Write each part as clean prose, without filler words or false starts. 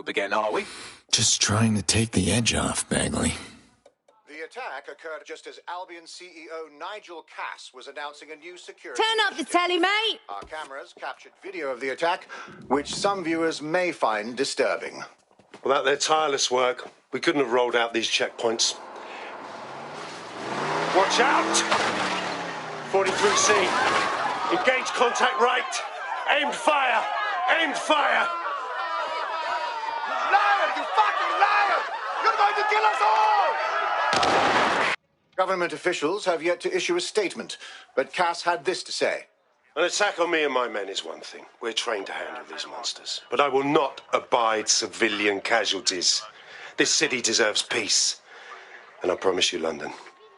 rope again, are we? Just trying to take the edge off, Bagley. The attack occurred just as Albion CEO Nigel Cass was announcing a new security Turn up the initiative. telly, mate! Our cameras captured video of the attack, which some viewers may find disturbing. Without their tireless work, we couldn't have rolled out these checkpoints. Watch out! 43C. Engage contact right. Aimed fire! Aimed fire! Liar! You fucking liar! You're going to kill us all! Government officials have yet to issue a statement, but Cass had this to say. An attack on me and my men is one thing. We're trained to handle these monsters. But I will not abide civilian casualties. This city deserves peace. And I promise you, London,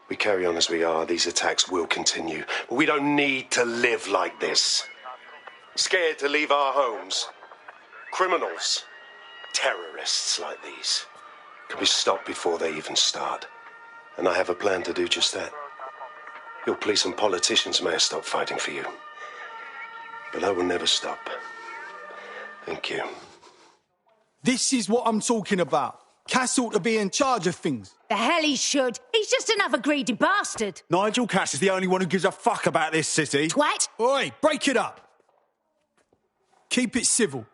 we carry on as we are, these attacks will continue. But we don't need to live like this. Scared to leave our homes. Criminals, terrorists like these, can be stopped before they even start. And I have a plan to do just that. Your police and politicians may have stopped fighting for you. But I will never stop. Thank you. This is what I'm talking about. Cass ought to be in charge of things. The hell he should. He's just another greedy bastard. Nigel Cass is the only one who gives a fuck about this city. Twat. Oi, break it up. Keep it civil.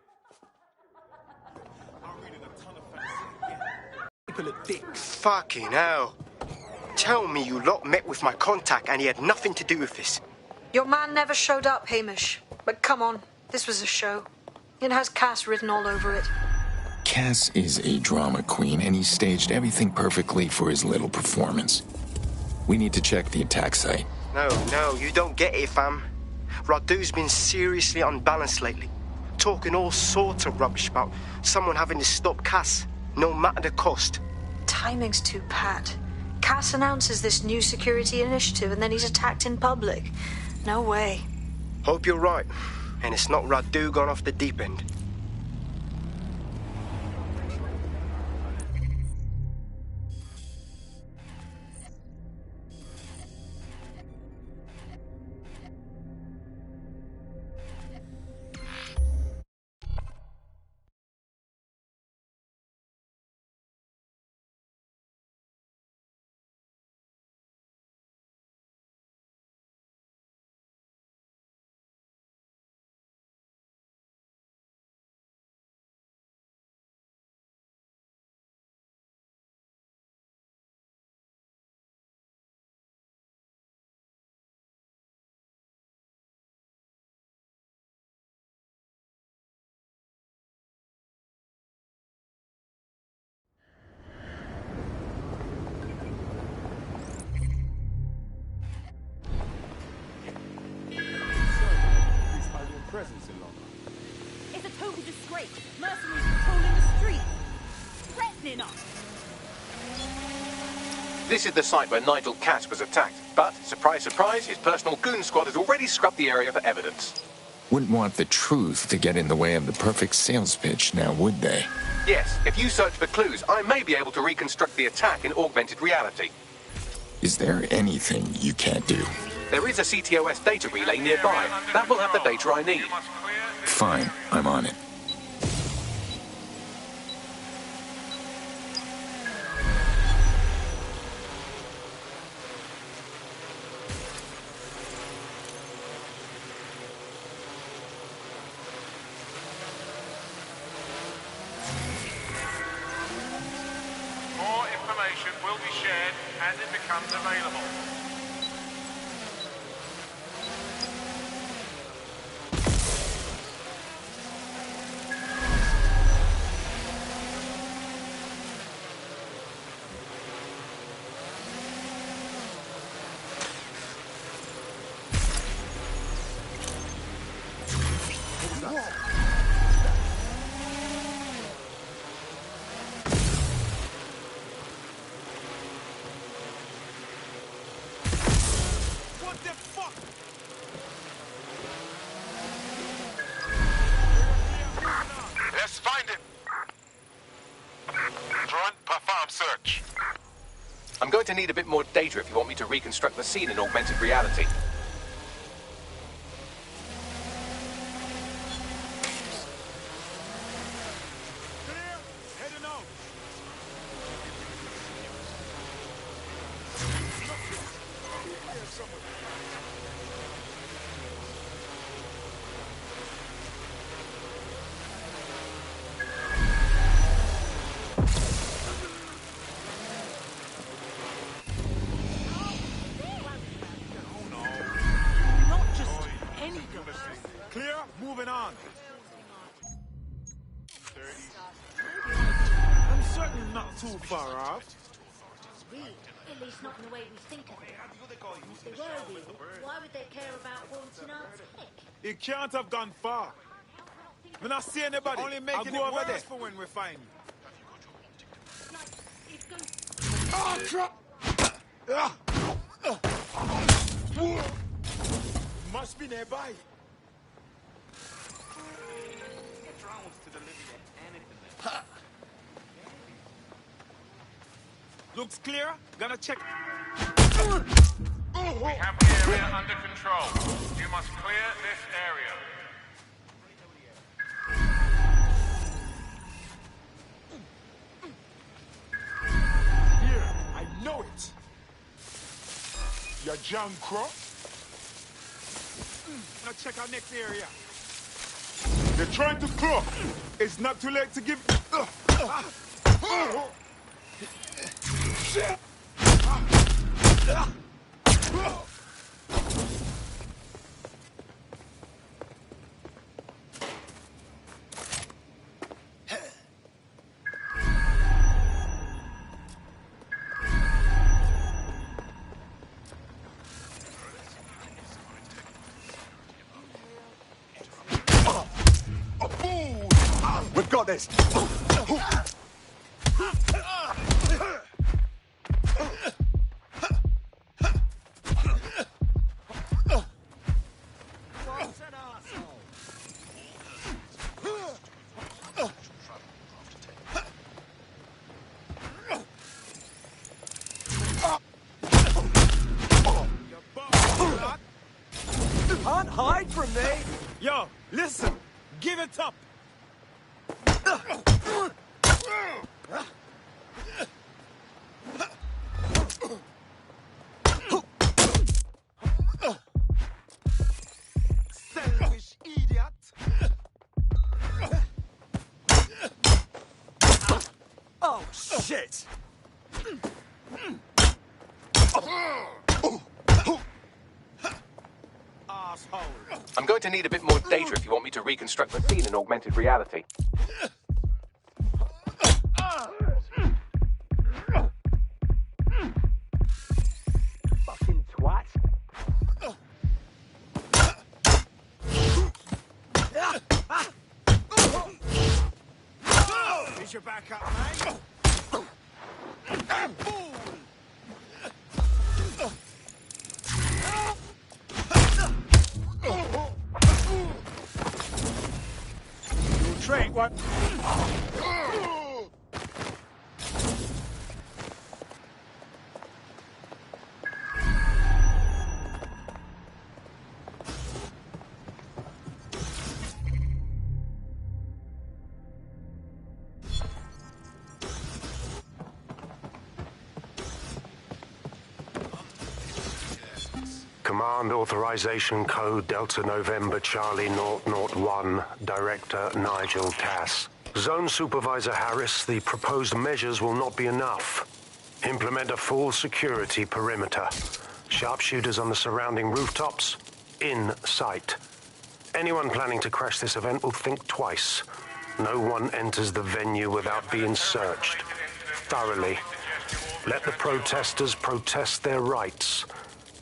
People are dicks. Fucking hell. Tell me you lot met with my contact and he had nothing to do with this. Your man never showed up, Hamish. But come on, this was a show. It has Cass written all over it. Cass is a drama queen, and he staged everything perfectly for his little performance. We need to check the attack site. No, you don't get it, fam. Radu's been seriously unbalanced lately. Talking all sorts of rubbish about someone having to stop Cass, no matter the cost. Timing's too pat. Cass announces this new security initiative and then he's attacked in public. No way. Hope you're right. And it's not Radu gone off the deep end. It's a total disgrace. Mercenaries patrolling the streets, threatening us. This is the site where Nigel Cass was attacked. But, surprise, surprise, his personal goon squad has already scrubbed the area for evidence. Wouldn't want the truth to get in the way of the perfect sales pitch, now would they? Yes, if you search for clues, I may be able to reconstruct the attack in augmented reality. Is there anything you can't do? There is a CTOS data relay nearby. That will have the data I need. Fine, I'm on it. More information will be shared as it becomes available. Let's find it. Front, perform search. I'm going to need a bit more data if you want me to reconstruct the scene in augmented reality. going on? I'm certainly not too far off. Real, at least not in the way we think of them. If they were real, why would they care about haunting our tech? It can't have gone far. When I see anybody, Only making I'll go it over worse there for when we find you. Like, if ghosts... Oh, crap! Must be nearby. Looks clear. Gonna check. We have the area under control. You must clear this area. Here, I know it. You're John Crow. Now check our next area. They're trying to claw. It's not too late to give. Shit. We've got this. Can't hide from me. Yo, listen. Give it up. Selfish idiot. Oh, shit. Asshole. I'm going to need a bit more data if you want me to reconstruct the scene in augmented reality. Fucking twat. Is your back up, mate? You'll train what? Command Authorization Code Delta November Charlie 001, Director Nigel Cass. Zone Supervisor Harris, the proposed measures will not be enough. Implement a full security perimeter. Sharpshooters on the surrounding rooftops, in sight. Anyone planning to crash this event will think twice. No one enters the venue without being searched. Thoroughly. Let the protesters protest their rights.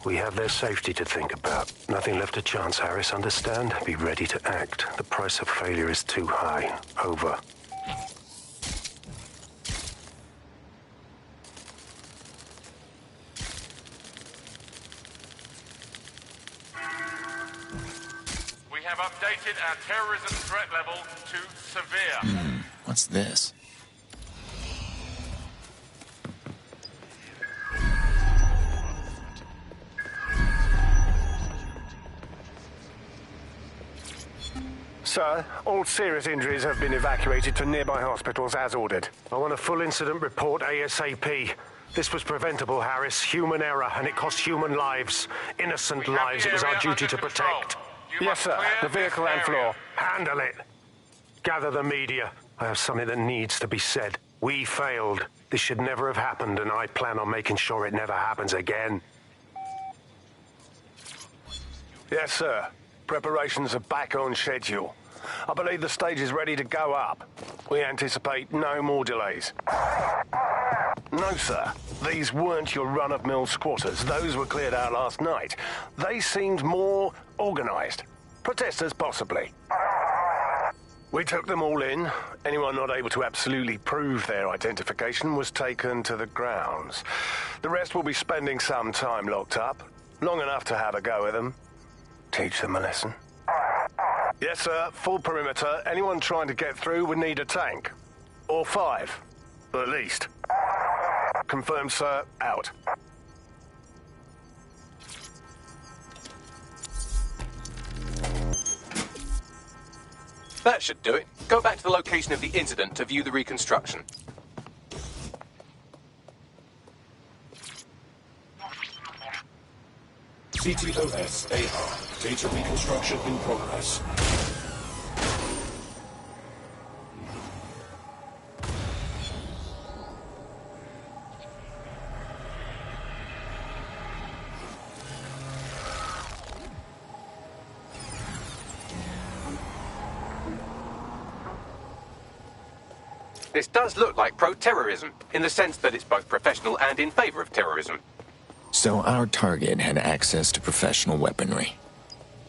We have their safety to think about. Nothing left to chance, Harris. Understand? Be ready to act. The price of failure is too high. Over. We have updated our terrorism threat level to severe. What's this? Sir, all serious injuries have been evacuated to nearby hospitals as ordered. I want a full incident report ASAP. This was preventable, Harris. Human error, and it cost human lives. Innocent lives it was our duty to protect. Yes, sir. The vehicle and floor. Handle it. Gather the media. I have something that needs to be said. We failed. This should never have happened, and I plan on making sure it never happens again. Yes, sir. Preparations are back on schedule. I believe the stage is ready to go up. We anticipate no more delays. No, sir. These weren't your run-of-mill squatters. Those were cleared out last night. They seemed more organized. Protesters, possibly. We took them all in. Anyone not able to absolutely prove their identification was taken to the grounds. The rest will be spending some time locked up. Long enough to have a go at them. Teach them a lesson. Yes, sir. Full perimeter. Anyone trying to get through would need a tank. Or 5. At least. Confirmed, sir. Out. That should do it. Go back to the location of the incident to view the reconstruction. CTOS AR. Data reconstruction in progress. This does look like pro-terrorism, in the sense that it's both professional and in favor of terrorism. So our target had access to professional weaponry.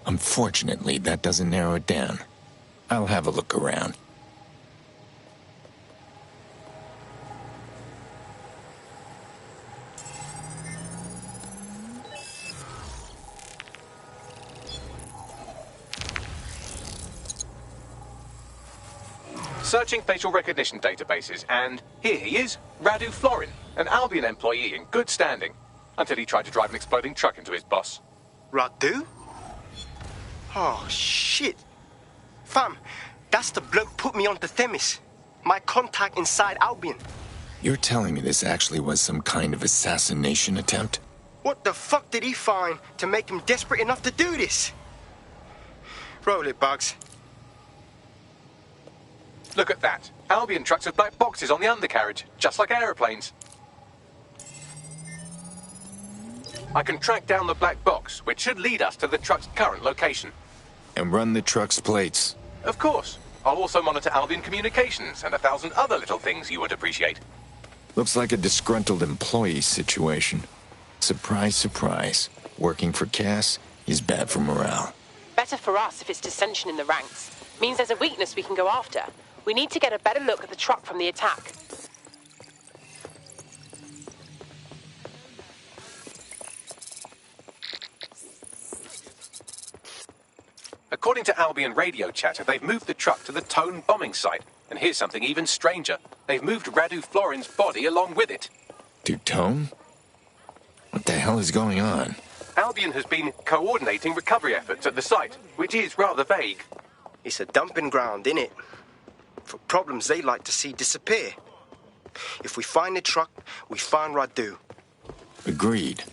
Unfortunately, that doesn't narrow it down. I'll have a look around. Searching facial recognition databases, and here he is, Radu Florin, an Albion employee in good standing, until he tried to drive an exploding truck into his boss. Radu? Oh, shit. Fam, that's the bloke put me onto Themis. My contact inside Albion. You're telling me this actually was some kind of assassination attempt? What the fuck did he find to make him desperate enough to do this? Roll it, Bugs. Look at that. Albion trucks with black boxes on the undercarriage, just like aeroplanes. I can track down the black box, which should lead us to the truck's current location. And run the truck's plates. Of course. I'll also monitor Albion communications and 1,000 other little things you would appreciate. Looks like a disgruntled employee situation. Surprise, surprise. Working for Cass is bad for morale. Better for us if it's dissension in the ranks. Means there's a weakness we can go after. We need to get a better look at the truck from the attack. According to Albion radio chatter, they've moved the truck to the Tone bombing site. And here's something even stranger. They've moved Radu Florin's body along with it. To Tone? What the hell is going on? Albion has been coordinating recovery efforts at the site, which is rather vague. It's a dumping ground, innit? For problems they like to see disappear. If we find the truck, we find Radu. Agreed.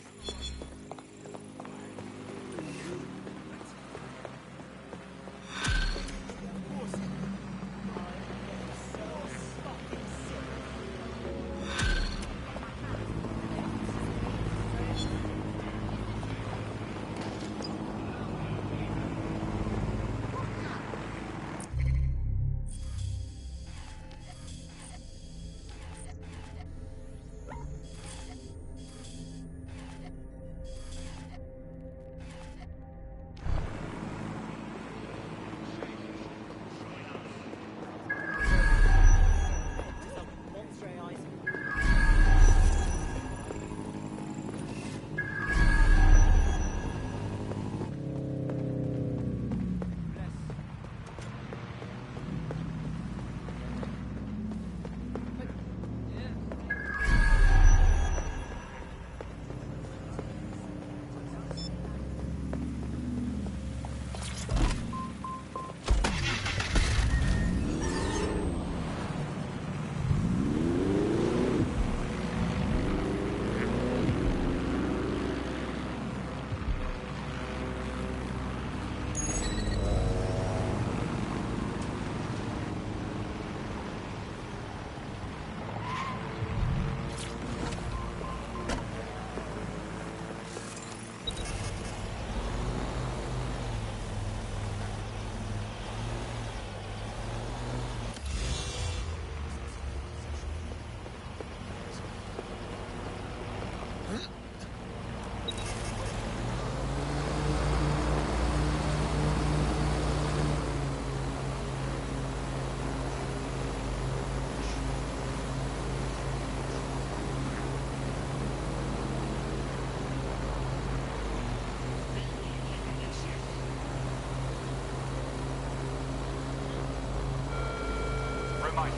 Reminder,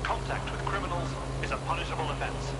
contact with criminals is a punishable offense.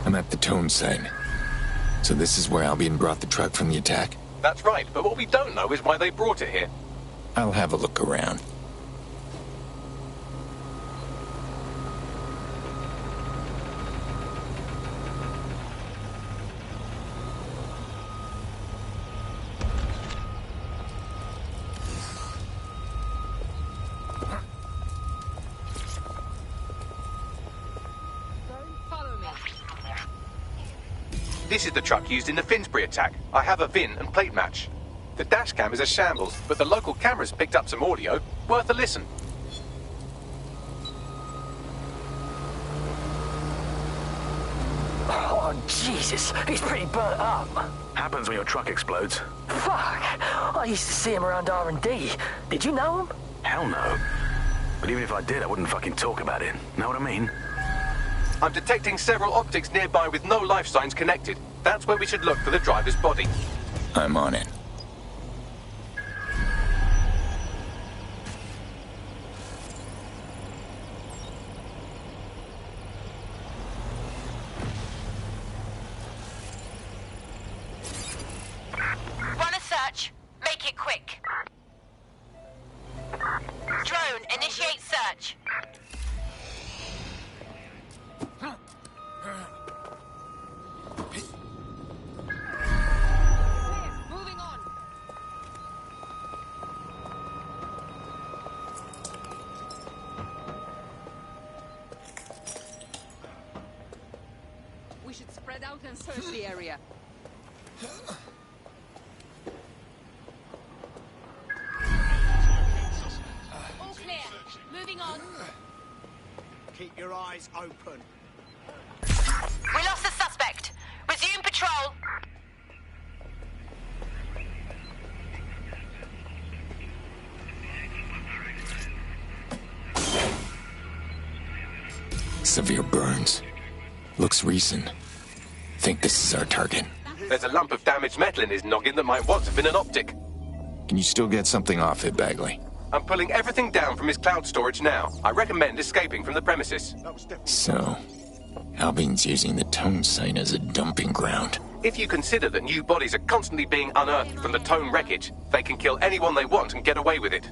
I'm at the tone site. So this is where Albion brought the truck from the attack? That's right, but what we don't know is why they brought it here. I'll have a look around. This is the truck used in the Finsbury attack. I have a VIN and plate match. The dash cam is a shambles, but the local cameras picked up some audio. Worth a listen. Oh, Jesus, he's pretty burnt up. Happens when your truck explodes. Fuck, I used to see him around R&D. Did you know him? Hell no. But even if I did, I wouldn't fucking talk about it. Know what I mean? I'm detecting several optics nearby with no life signs connected. That's where we should look for the driver's body. I'm on it. Run a search. Make it quick. Drone, initiate search. Moving on. We should spread out and search the area. All clear. Moving on. Keep your eyes open. We lost the suspect. Resume patrol. Severe burns. Looks recent. Think this is our target. There's a lump of damaged metal in his noggin that might once have been an optic. Can you still get something off it, Bagley? I'm pulling everything down from his cloud storage now. I recommend escaping from the premises. So, Albion's using the tone site as a dumping ground. If you consider that new bodies are constantly being unearthed from the Tone wreckage, they can kill anyone they want and get away with it.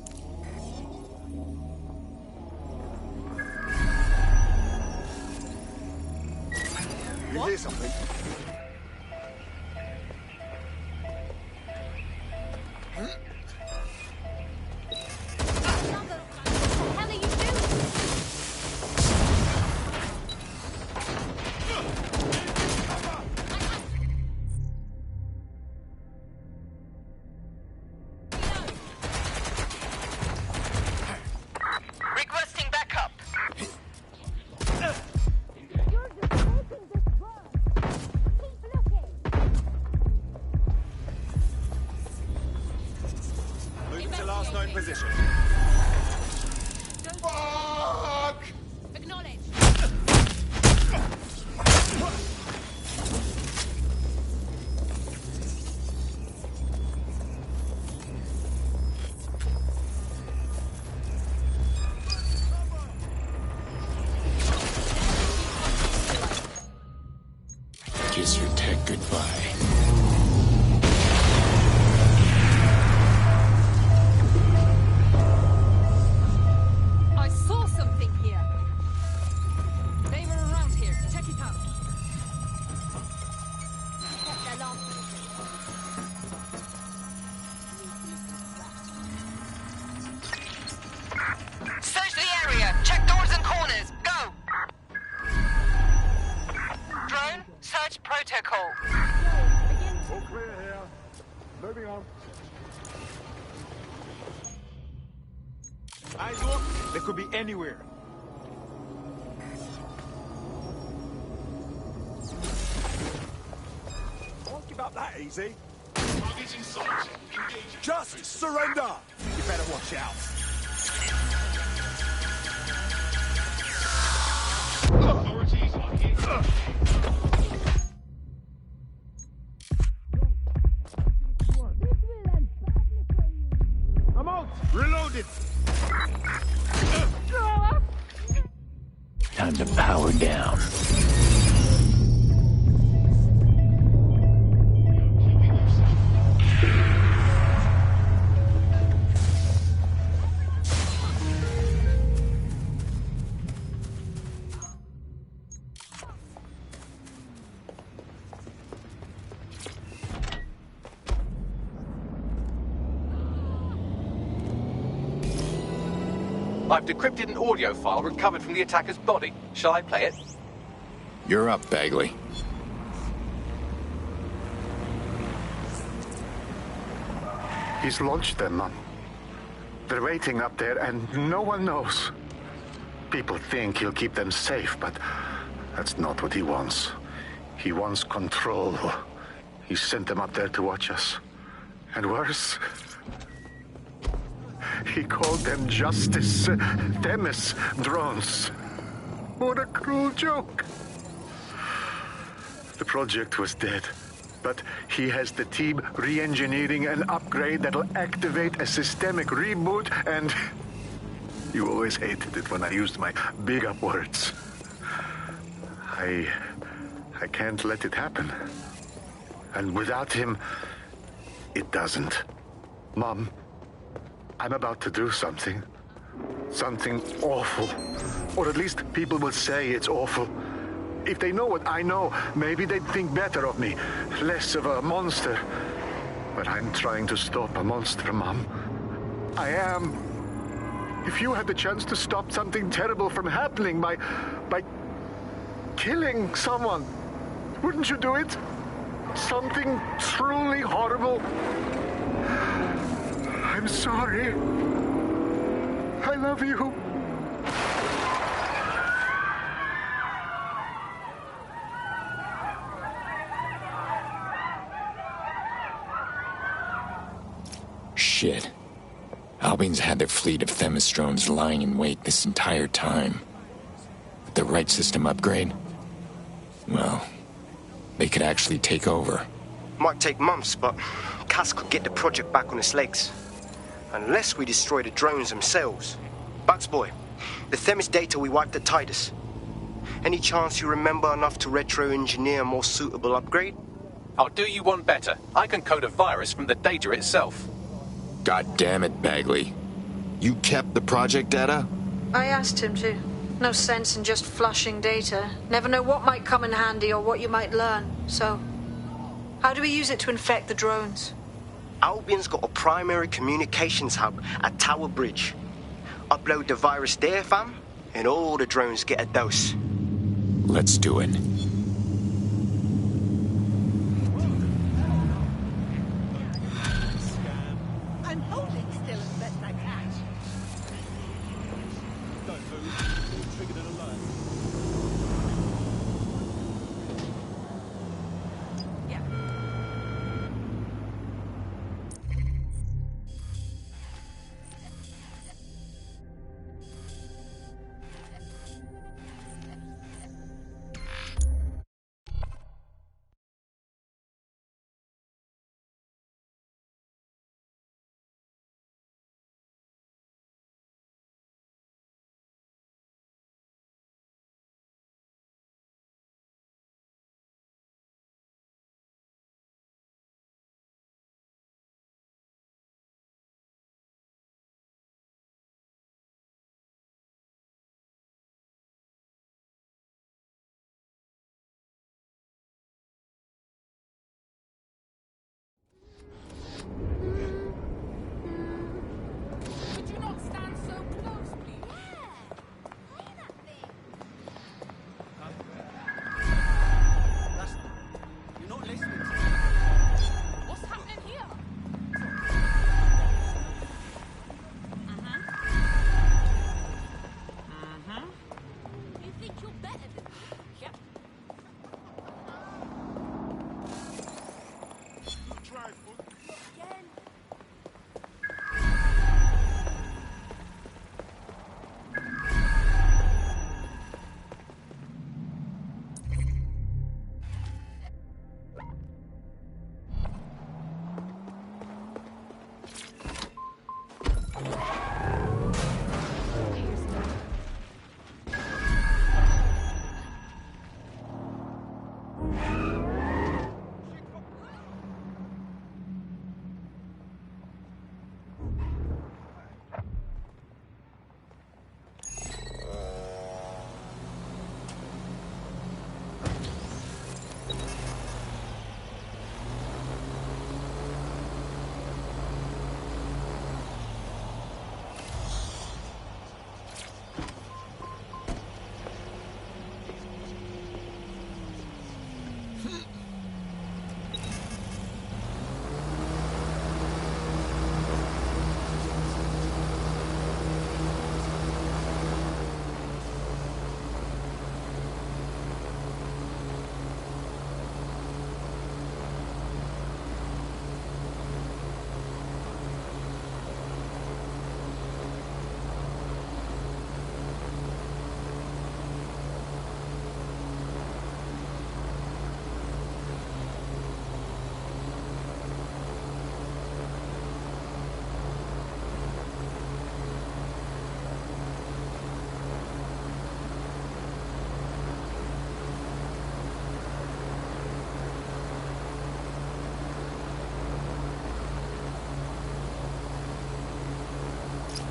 You hear something? What the hell are you doing? kiss your tech goodbye. I saw something here. They were around here. Check it out. Check the lamp. Search the area. Check doors and corners. Go. Drone, search protocol. All clear here. Moving on. Eyes off. They could be anywhere. Won't give up that easy. Targets in sight. Engaging. Just surrender. You better watch out. Authorities are here. I'm out. Reloaded. Time to power down. I've decrypted an audio file recovered from the attacker's body. Shall I play it? You're up, Bagley. He's launched them, Mom. They're waiting up there, and no one knows. People think he'll keep them safe, but that's not what he wants. He wants control. He sent them up there to watch us. And worse, he called them Justice Themis drones. What a cruel joke. The project was dead, but he has the team re-engineering an upgrade that'll activate a systemic reboot, and you always hated it when I used my big up words. I can't let it happen. And without him, it doesn't. Mom, I'm about to do something. Something awful. Or at least people will say it's awful. If they know what I know, maybe they'd think better of me. Less of a monster. But I'm trying to stop a monster, Mom. I am. If you had the chance to stop something terrible from happening by killing someone, wouldn't you do it? Something truly horrible. I'm sorry. I love you. Shit. Albion's had their fleet of Themis drones lying in wait this entire time. With the right system upgrade, well, they could actually take over. Might take months, but Cass could get the project back on its legs. Unless we destroy the drones themselves. Bugs boy, the Themis data we wiped at Titus. Any chance you remember enough to retro-engineer a more suitable upgrade? I'll do you one better. I can code a virus from the data itself. God damn it, Bagley. You kept the project data? I asked him to. No sense in just flushing data. Never know what might come in handy or what you might learn. So, how do we use it to infect the drones? Albion's got a primary communications hub at Tower Bridge. Upload the virus there, fam, and all the drones get a dose. Let's do it. I'm holding still as best I can. Don't move. You've triggered an alert. Yeah.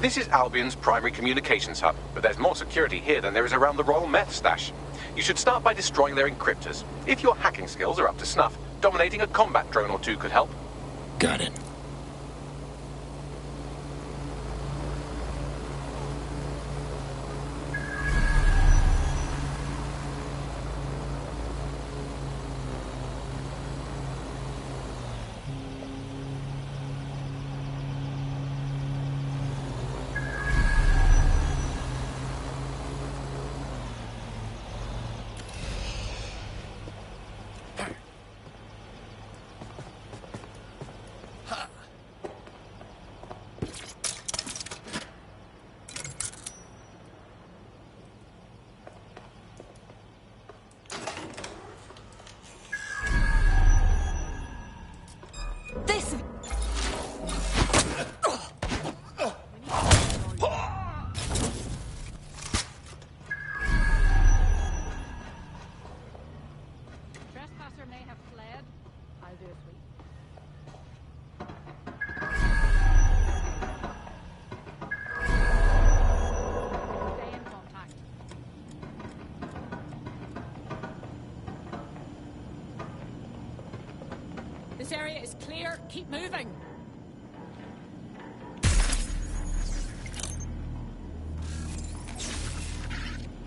This is Albion's primary communications hub, but there's more security here than there is around the Royal Meth Stash. You should start by destroying their encryptors. If your hacking skills are up to snuff, dominating a combat drone or two could help. Got it. This area is clear. Keep moving.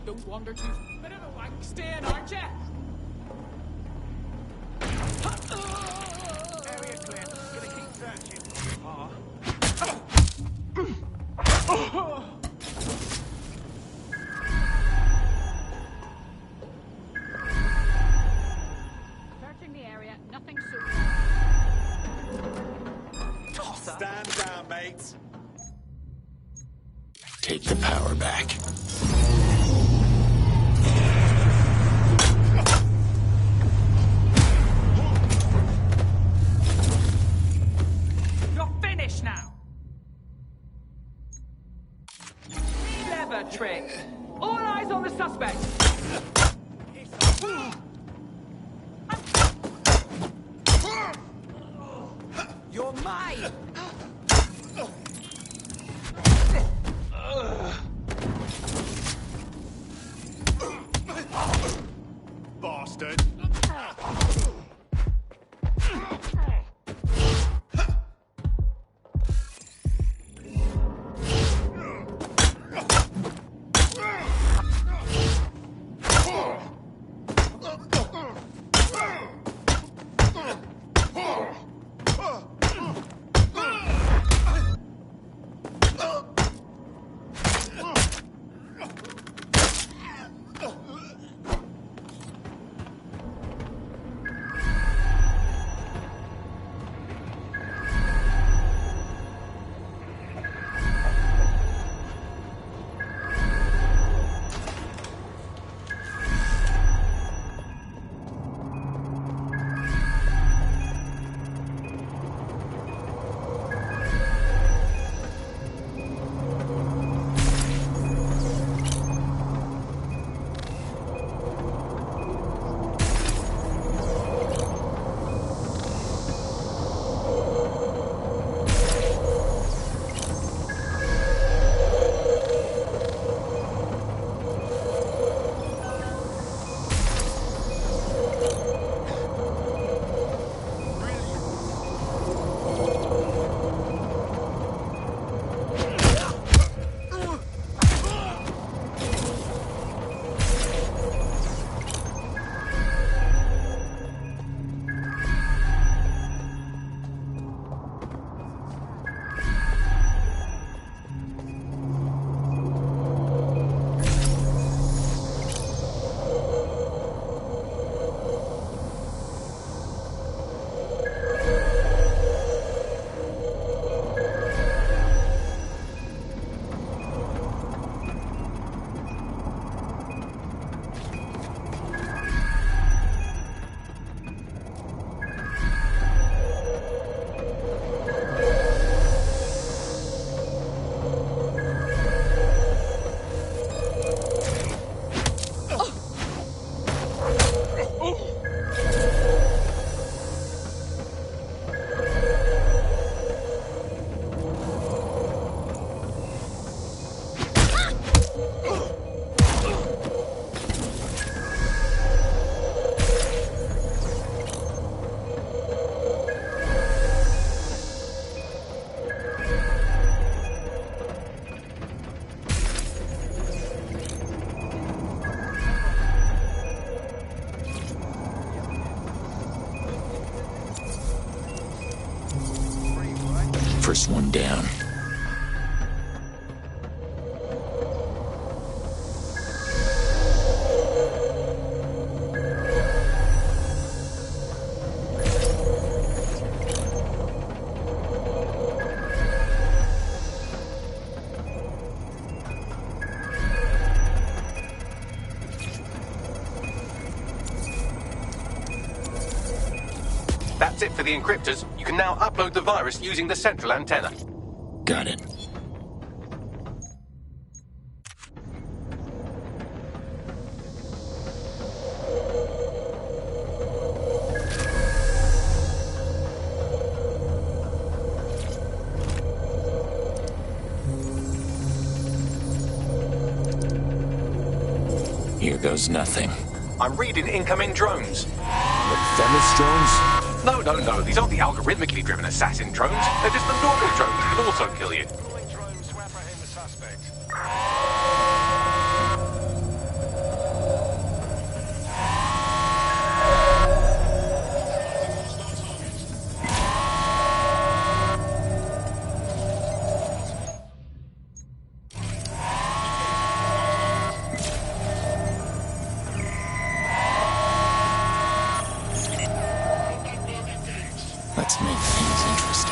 Don't wander too. Bit of a wank staying, aren't you? Area clear. Gonna keep searching. Searching the area. Nothing so. Stand down, mates. Take the power back. You're finished now. Clever trick. All eyes on the suspect. You're mine. Bastard. First one down. That's it for the encryptors. You can now upload the virus using the central antenna. Got it. Here goes nothing. I'm reading incoming drones. The Themis drones? No. These aren't the algorithmically driven assassin drones. They're just the normal drones that can also kill you. Let's make things interesting.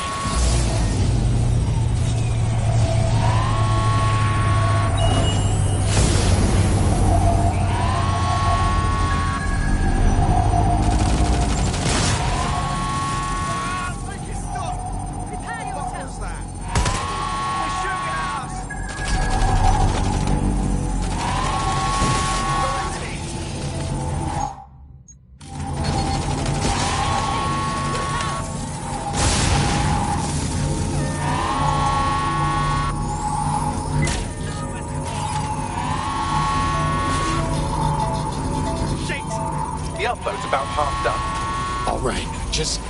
The upload's about half done. All right, just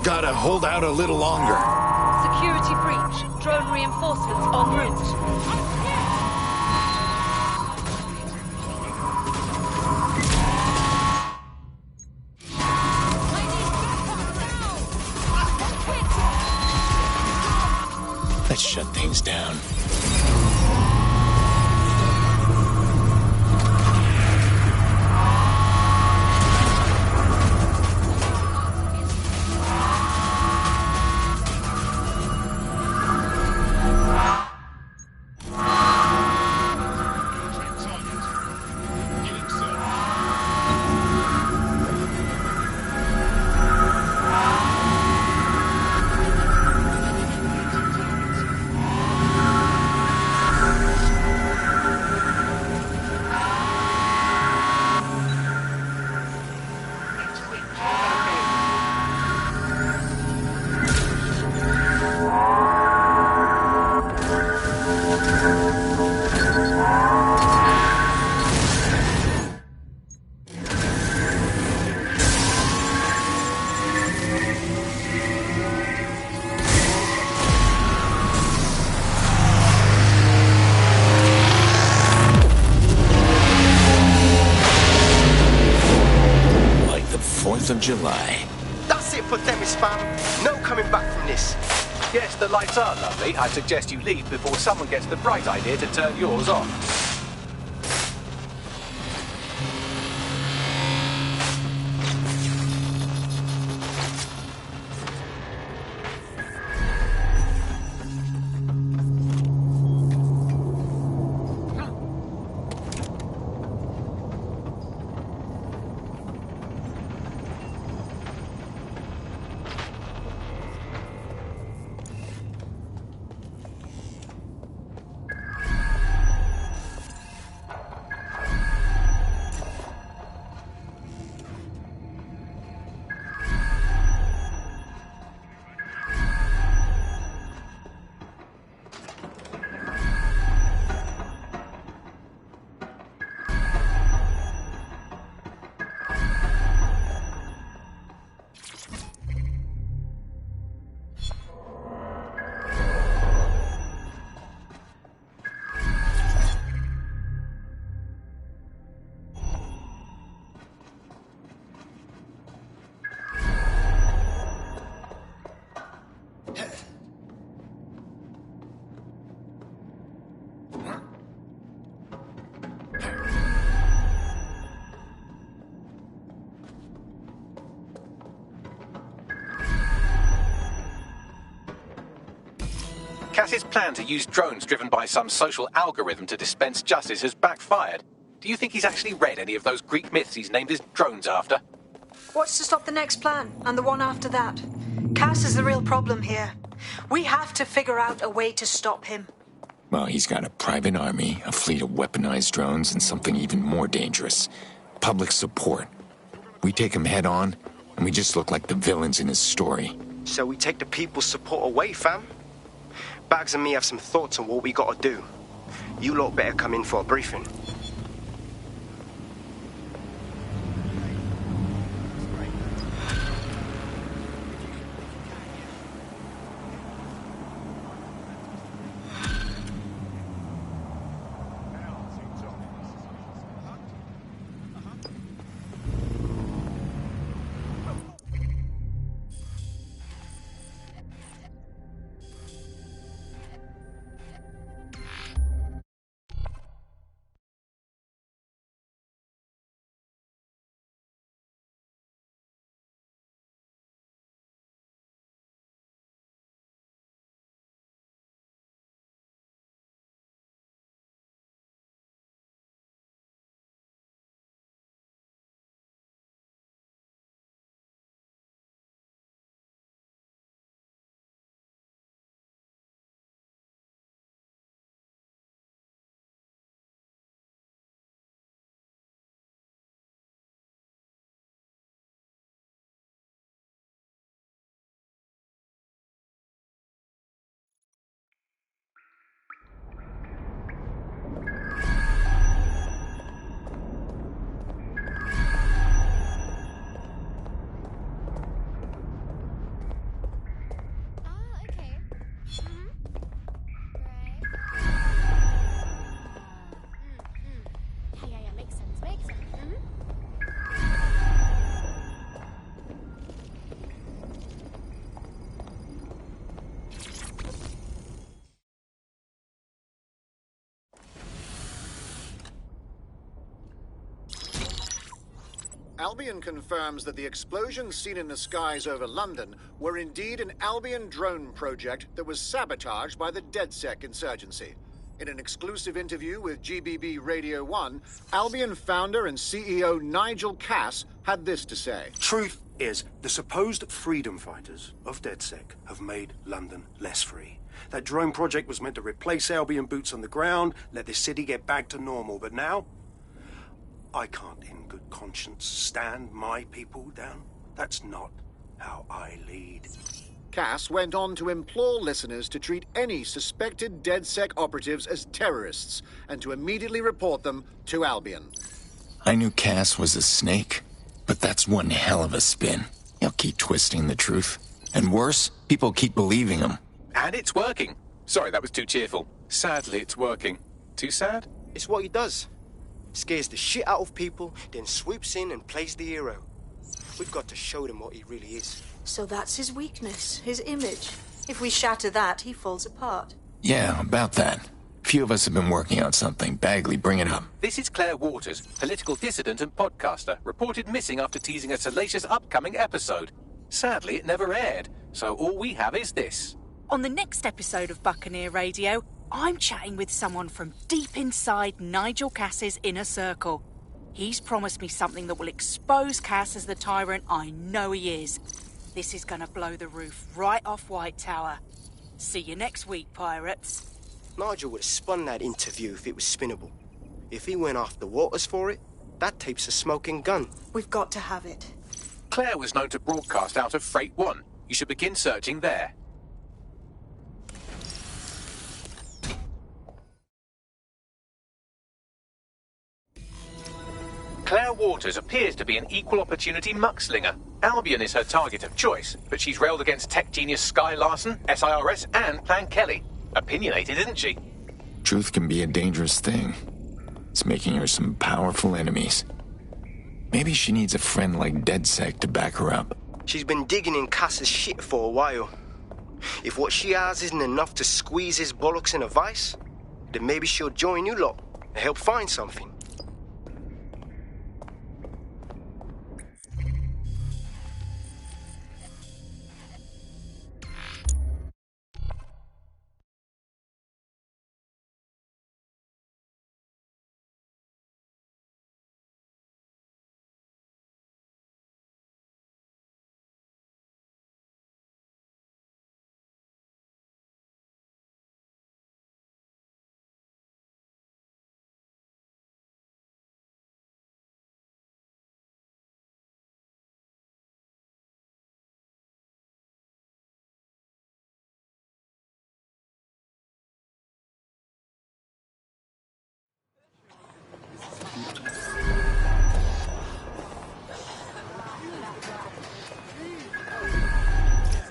gotta hold out a little longer. Security breach. Drone reinforcements en route. Let's shut things down. Of July. That's it for Themis, fam. No coming back from this. Yes, the lights are lovely. I suggest you leave before someone gets the bright idea to turn yours off. Cass's plan to use drones driven by some social algorithm to dispense justice has backfired. Do you think he's actually read any of those Greek myths he's named his drones after? What's to stop the next plan, and the one after that? Cass is the real problem here. We have to figure out a way to stop him. Well, he's got a private army, a fleet of weaponized drones, and something even more dangerous. Public support. We take him head on, and we just look like the villains in his story. So we take the people's support away, fam? Bags and me have some thoughts on what we gotta do. You lot better come in for a briefing. Albion confirms that the explosions seen in the skies over London were indeed an Albion drone project that was sabotaged by the DedSec insurgency. In an exclusive interview with GBB Radio 1, Albion founder and CEO Nigel Cass had this to say. Truth is, the supposed freedom fighters of DedSec have made London less free. That drone project was meant to replace Albion boots on the ground, let the city get back to normal, but now I can't in good conscience stand my people down. That's not how I lead. Cass went on to implore listeners to treat any suspected DedSec operatives as terrorists and to immediately report them to Albion. I knew Cass was a snake, but that's one hell of a spin. He'll keep twisting the truth. And worse, people keep believing him. And it's working. Sorry, that was too cheerful. Sadly, it's working. Too sad? It's what he does. Scares the shit out of people, then swoops in and plays the hero. We've got to show them what he really is. So that's his weakness, his image. If we shatter that, he falls apart. Yeah, about that. Few of us have been working on something. Bagley, bring it up. This is Claire Waters, political dissident and podcaster, reported missing after teasing a salacious upcoming episode. Sadly, it never aired, so all we have is this. On the next episode of Buccaneer Radio, I'm chatting with someone from deep inside Nigel Cass's inner circle. He's promised me something that will expose Cass as the tyrant I know he is. This is gonna blow the roof right off White Tower. See you next week, pirates. Nigel would have spun that interview if it was spinnable. If he went after Waters for it, that tape's a smoking gun. We've got to have it. Claire was known to broadcast out of Freight 1. You should begin searching there. Claire Waters appears to be an equal opportunity muckslinger. Albion is her target of choice, but she's railed against tech genius Sky Larson, SIRS, and Plan Kelly. Opinionated, isn't she? Truth can be a dangerous thing. It's making her some powerful enemies. Maybe she needs a friend like DedSec to back her up. She's been digging in Cass's shit for a while. If what she has isn't enough to squeeze his bollocks in a vice, then maybe she'll join you lot and help find something.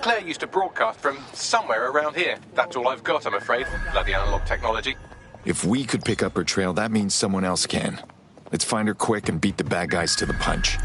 Claire used to broadcast from somewhere around here. That's all I've got, I'm afraid. Bloody analog technology. If we could pick up her trail, that means someone else can. Let's find her quick and beat the bad guys to the punch.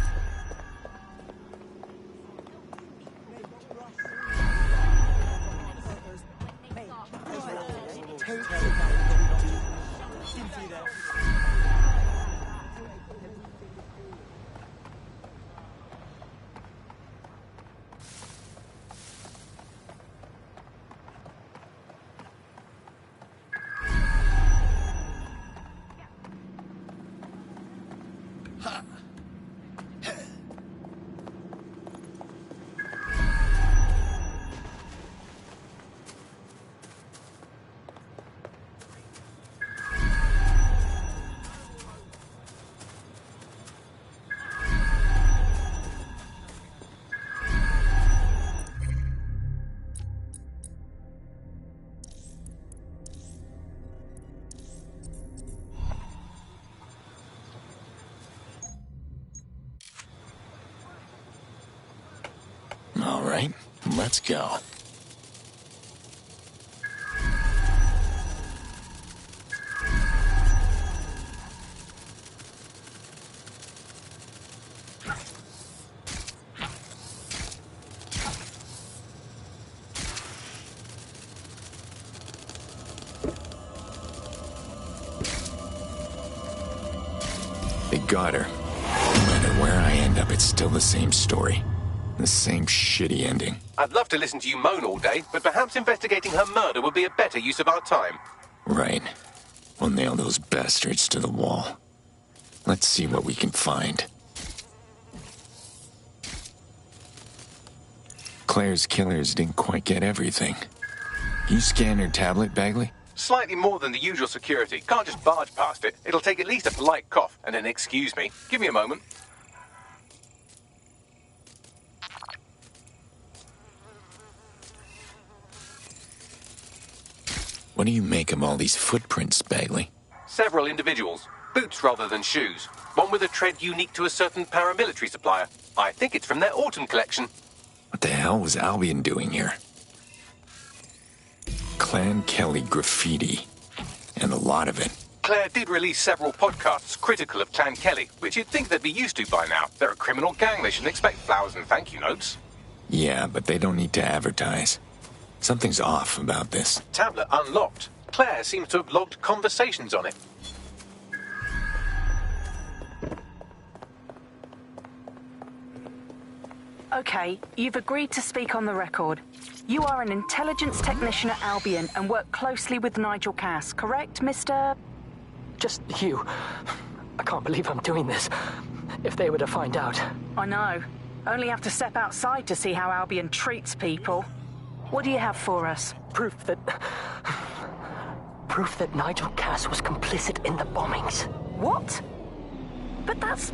All right, let's go. They got her. No matter where I end up, it's still the same story. The same shitty ending. I'd love to listen to you moan all day, but perhaps investigating her murder would be a better use of our time. Right. We'll nail those bastards to the wall. Let's see what we can find. Claire's killers didn't quite get everything. You scan her tablet, Bagley? Slightly more than the usual security. Can't just barge past it. It'll take at least a polite cough and an excuse me. Give me a moment. What do you make of all these footprints, Bagley? Several individuals. Boots rather than shoes. One with a tread unique to a certain paramilitary supplier. I think it's from their autumn collection. What the hell was Albion doing here? Clan Kelly graffiti. And a lot of it. Claire did release several podcasts critical of Clan Kelly, which you'd think they'd be used to by now. They're a criminal gang. They shouldn't expect flowers and thank you notes. Yeah, but they don't need to advertise. Something's off about this. Tablet unlocked. Claire seems to have logged conversations on it. Okay, you've agreed to speak on the record. You are an intelligence technician at Albion and work closely with Nigel Cass, correct, Mr...? Just you. I can't believe I'm doing this. If they were to find out... I know. Only have to step outside to see how Albion treats people. What do you have for us? Proof that Nigel Cass was complicit in the bombings. What? But that's...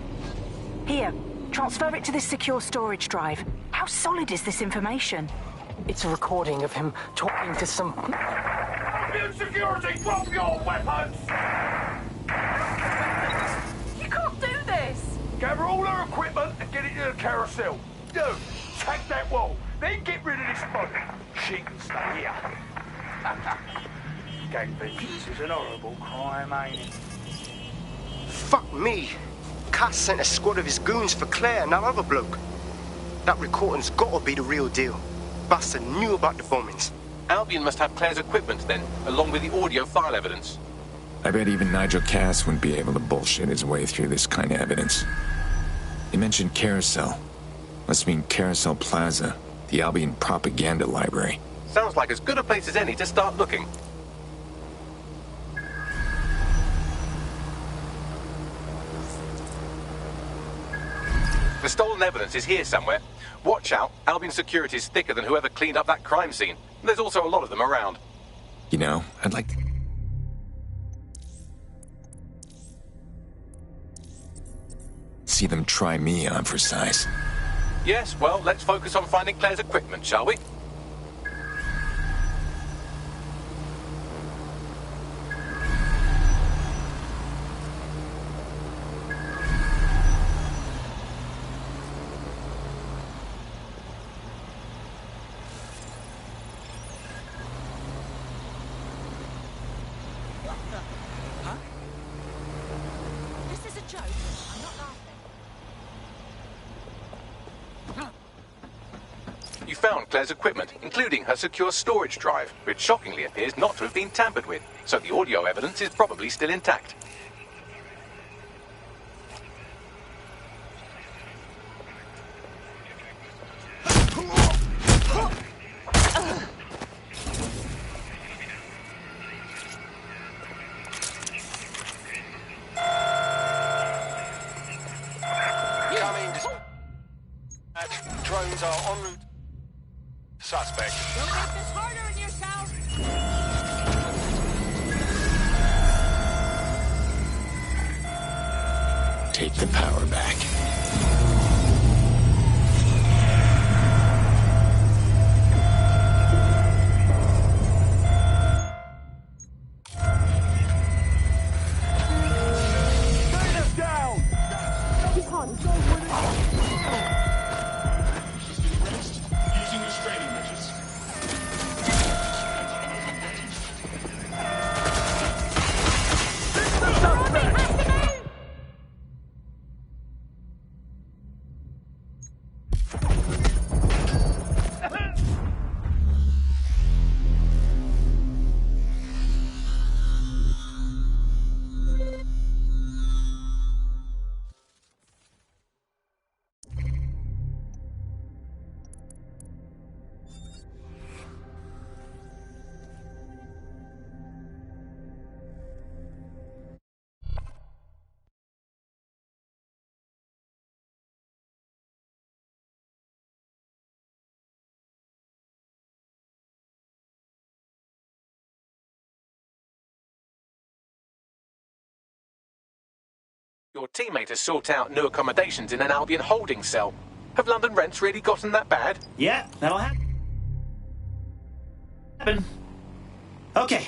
Here, transfer it to this secure storage drive. How solid is this information? It's a recording of him talking to some... Albion security, drop your weapons! You can't do this! Gather all her equipment and get it to the carousel. Do, take that wall, then get rid of this body. She can stay here. Gang vengeance is an horrible crime, ain't it? Fuck me. Cass sent a squad of his goons for Claire and that other bloke. That recording's gotta be the real deal. Bastard knew about the bombings. Albion must have Claire's equipment then, along with the audio file evidence. I bet even Nigel Cass wouldn't be able to bullshit his way through this kind of evidence. He mentioned Carousel. Must mean Carousel Plaza, the Albion propaganda library. Sounds like as good a place as any to start looking. The stolen evidence is here somewhere. Watch out, Albion security is thicker than whoever cleaned up that crime scene. There's also a lot of them around. You know, I'd like... see them try me on for size. Yes, well, let's focus on finding Claire's equipment, shall we? found Claire's equipment, including her secure storage drive, which shockingly appears not to have been tampered with, so the audio evidence is probably still intact. Drones are en route. Suspect. Don't make this harder on yourself. Take the power back. Your teammate has sought out new accommodations in an Albion holding cell. Have London rents really gotten that bad? Yeah, that'll happen. Okay,